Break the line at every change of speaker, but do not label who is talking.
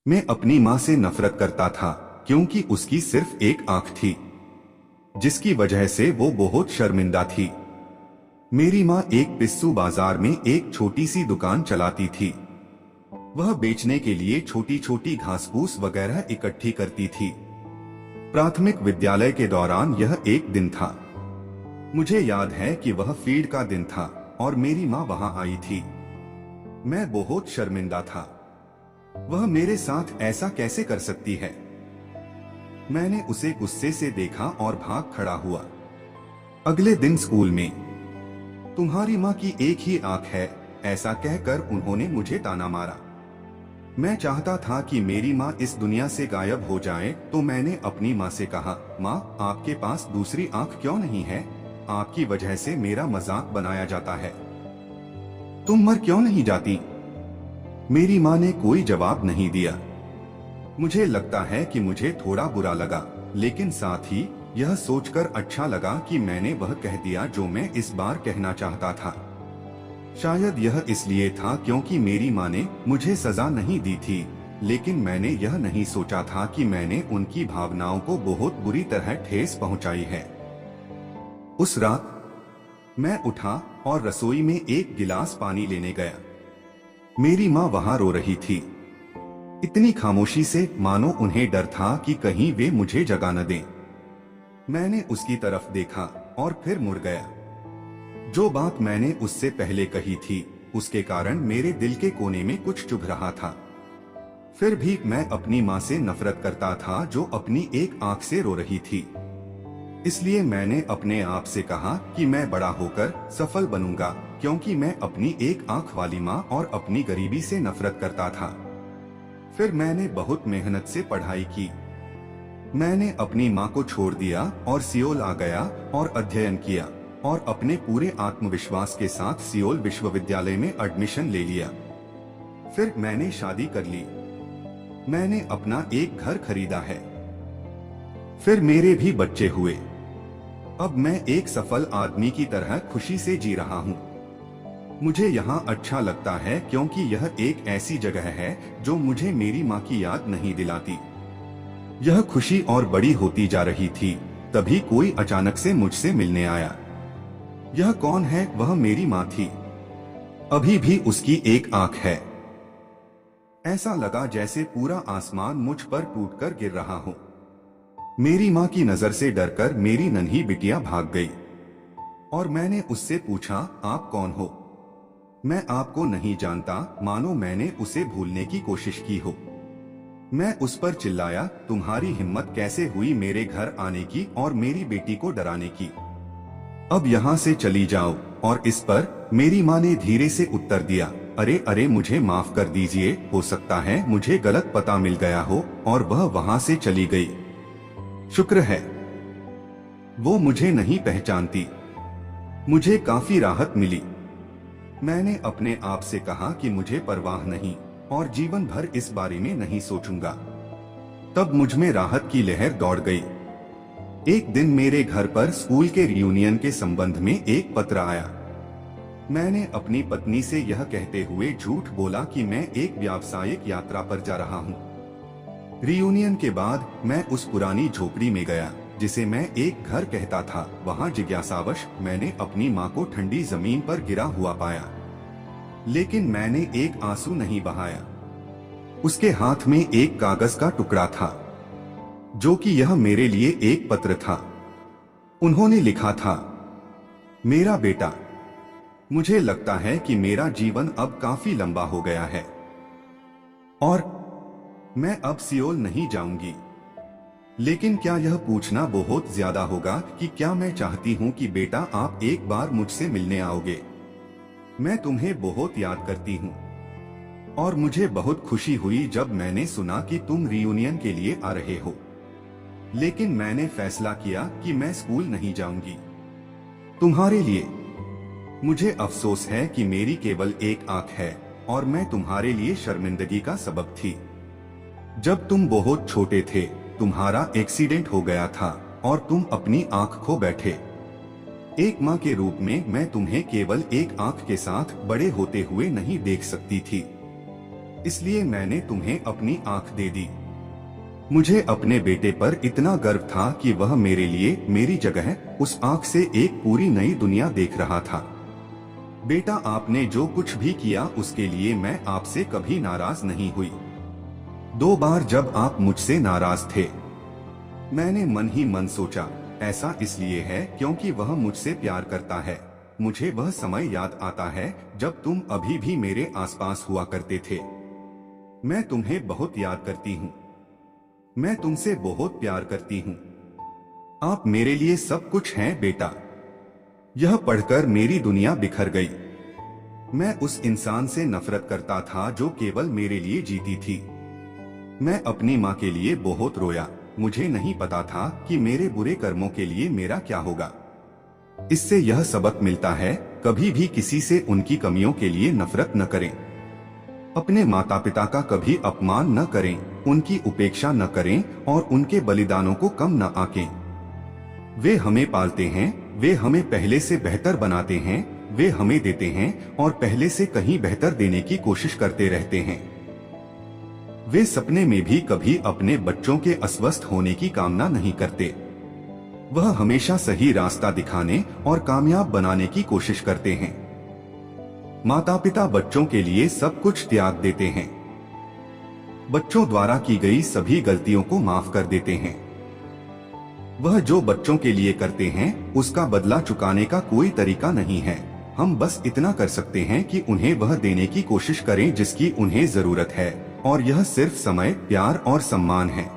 मैं अपनी माँ से नफरत करता था क्योंकि उसकी सिर्फ एक आंख थी, जिसकी वजह से वो बहुत शर्मिंदा थी। मेरी माँ एक पिस्सू बाजार में एक छोटी सी दुकान चलाती थी। वह बेचने के लिए छोटी छोटी घास फूस वगैरह इकट्ठी करती थी। प्राथमिक विद्यालय के दौरान यह एक दिन था। मुझे याद है कि वह फील्ड का दिन था और मेरी माँ वहां आई थी। मैं बहुत शर्मिंदा था। वह मेरे साथ ऐसा कैसे कर सकती है? मैंने उसे गुस्से से देखा और भाग खड़ा हुआ। अगले दिन स्कूल में, तुम्हारी माँ की एक ही आंख है, ऐसा कहकर उन्होंने मुझे ताना मारा। मैं चाहता था कि मेरी माँ इस दुनिया से गायब हो जाए, तो मैंने अपनी माँ से कहा, माँ, आपके पास दूसरी आंख क्यों नहीं है? आपकी वजह से मेरा मजाक बनाया जाता है। तुम मर क्यों नहीं जाती? मेरी माँ ने कोई जवाब नहीं दिया। मुझे लगता है कि मुझे थोड़ा बुरा लगा, लेकिन साथ ही यह सोचकर अच्छा लगा कि मैंने वह कह दिया जो मैं इस बार कहना चाहता था। शायद यह इसलिए था क्योंकि मेरी माँ ने मुझे सजा नहीं दी थी, लेकिन मैंने यह नहीं सोचा था कि मैंने उनकी भावनाओं को बहुत बुरी तरह ठेस पहुंचाई है। उस रात मैं उठा और रसोई में एक गिलास पानी लेने गया। मेरी माँ वहां रो रही थी, इतनी खामोशी से मानो उन्हें डर था कि कहीं वे मुझे जगा न दें। मैंने उसकी तरफ देखा और फिर मुड़ गया। जो बात मैंने उससे पहले कही थी, उसके कारण मेरे दिल के कोने में कुछ चुभ रहा था। फिर भी मैं अपनी माँ से नफरत करता था जो अपनी एक आंख से रो रही थी। इसलिए मैंने अपने आप से कहा कि मैं बड़ा होकर सफल बनूंगा, क्योंकि मैं अपनी एक आंख वाली माँ और अपनी गरीबी से नफरत करता था। फिर मैंने बहुत मेहनत से पढ़ाई की। मैंने अपनी माँ को छोड़ दिया और सियोल आ गया और अध्ययन किया और अपने पूरे आत्मविश्वास के साथ सियोल विश्वविद्यालय में एडमिशन ले लिया। फिर मैंने शादी कर ली। मैंने अपना एक घर खरीदा है। फिर मेरे भी बच्चे हुए। अब मैं एक सफल आदमी की तरह खुशी से जी रहा हूँ। मुझे यहाँ अच्छा लगता है क्योंकि यह एक ऐसी जगह है जो मुझे मेरी माँ की याद नहीं दिलाती। यह खुशी और बड़ी होती जा रही थी, तभी कोई अचानक से मुझसे मिलने आया। यह कौन है? वह मेरी माँ थी। अभी भी उसकी एक आंख है। ऐसा लगा जैसे पूरा आसमान मुझ पर टूटकर गिर रहा हो। मेरी माँ की नजर से डरकर मेरी नन्ही बिटिया भाग गई और मैंने उससे पूछा, आप कौन हो? मैं आपको नहीं जानता, मानो मैंने उसे भूलने की कोशिश की हो। मैं उस पर चिल्लाया, तुम्हारी हिम्मत कैसे हुई मेरे घर आने की और मेरी बेटी को डराने की? अब यहाँ से चली जाओ। और इस पर मेरी माँ ने धीरे से उत्तर दिया, अरे अरे, मुझे माफ कर दीजिए, हो सकता है मुझे गलत पता मिल गया हो। और वह वहाँ से चली गई। शुक्र है वो मुझे नहीं पहचानती। मुझे काफी राहत मिली। मैंने अपने आप से कहा कि मुझे परवाह नहीं और जीवन भर इस बारे में नहीं सोचूंगा। तब मुझ में राहत की लहर दौड़ गई। एक दिन मेरे घर पर स्कूल के रियूनियन के संबंध में एक पत्र आया। मैंने अपनी पत्नी से यह कहते हुए झूठ बोला कि मैं एक व्यावसायिक यात्रा पर जा रहा हूँ। रियूनियन के बाद मैं उस पुरानी झोपड़ी में गया जिसे मैं एक घर कहता था। वहाँ जिज्ञासावश मैंने अपनी माँ को ठंडी जमीन पर गिरा हुआ पाया, लेकिन मैंने एक आंसू नहीं बहाया। उसके हाथ में एक कागज का टुकड़ा था, जो कि यह मेरे लिए एक पत्र था। उन्होंने लिखा था, मेरा बेटा, मुझे लगता है कि मेरा जीवन अब काफी लंबा हो गया है और मैं अब सियोल नहीं जाऊंगी। लेकिन क्या यह पूछना बहुत ज्यादा होगा कि क्या मैं चाहती हूँ कि बेटा आप एक बार मुझसे मिलने आओगे? मैं तुम्हें बहुत याद करती हूँ और मुझे बहुत खुशी हुई जब मैंने सुना कि तुम रियूनियन के लिए आ रहे हो। लेकिन मैंने फैसला किया कि मैं स्कूल नहीं जाऊंगी तुम्हारे लिए। मुझे अफसोस है कि मेरी केवल एक आंख है और मैं तुम्हारे लिए शर्मिंदगी का सबब थी। जब तुम बहुत छोटे थे, तुम्हारा एक्सीडेंट हो गया था और तुम अपनी आंख खो बैठे। एक माँ के रूप में मैं तुम्हें केवल एक आंख के साथ बड़े होते हुए नहीं देख सकती थी। इसलिए मैंने तुम्हें अपनी आंख दे दी। मुझे अपने बेटे पर इतना गर्व था कि वह मेरे लिए मेरी जगह उस आंख से एक पूरी नई दुनिया देख रहा था। बेटा, आपने जो कुछ भी किया उसके लिए मैं आपसे कभी नाराज नहीं हुई। 2 बार जब आप मुझसे नाराज थे, मैंने मन ही मन सोचा, ऐसा इसलिए है क्योंकि वह मुझसे प्यार करता है। मुझे वह समय याद आता है जब तुम अभी भी मेरे आसपास हुआ करते थे। मैं तुम्हें बहुत याद करती हूँ। मैं तुमसे बहुत प्यार करती हूँ। आप मेरे लिए सब कुछ हैं बेटा। यह पढ़कर मेरी दुनिया बिखर गई। मैं उस इंसान से नफरत करता था जो केवल मेरे लिए जीती थी। मैं अपनी माँ के लिए बहुत रोया। मुझे नहीं पता था कि मेरे बुरे कर्मों के लिए मेरा क्या होगा। इससे यह सबक मिलता है, कभी भी किसी से उनकी कमियों के लिए नफरत न करें। अपने माता पिता का कभी अपमान न करें, उनकी उपेक्षा न करें और उनके बलिदानों को कम न आंकें। वे हमें पालते हैं, वे हमें पहले से बेहतर बनाते हैं, वे हमें देते हैं और पहले से कहीं बेहतर देने की कोशिश करते रहते हैं। वे सपने में भी कभी अपने बच्चों के अस्वस्थ होने की कामना नहीं करते। वह हमेशा सही रास्ता दिखाने और कामयाब बनाने की कोशिश करते हैं। माता पिता बच्चों के लिए सब कुछ त्याग देते हैं। बच्चों द्वारा की गई सभी गलतियों को माफ कर देते हैं। वह जो बच्चों के लिए करते हैं उसका बदला चुकाने का कोई तरीका नहीं है। हम बस इतना कर सकते हैं कि उन्हें वह देने की कोशिश करें जिसकी उन्हें जरूरत है, और यह सिर्फ समय, प्यार और सम्मान है।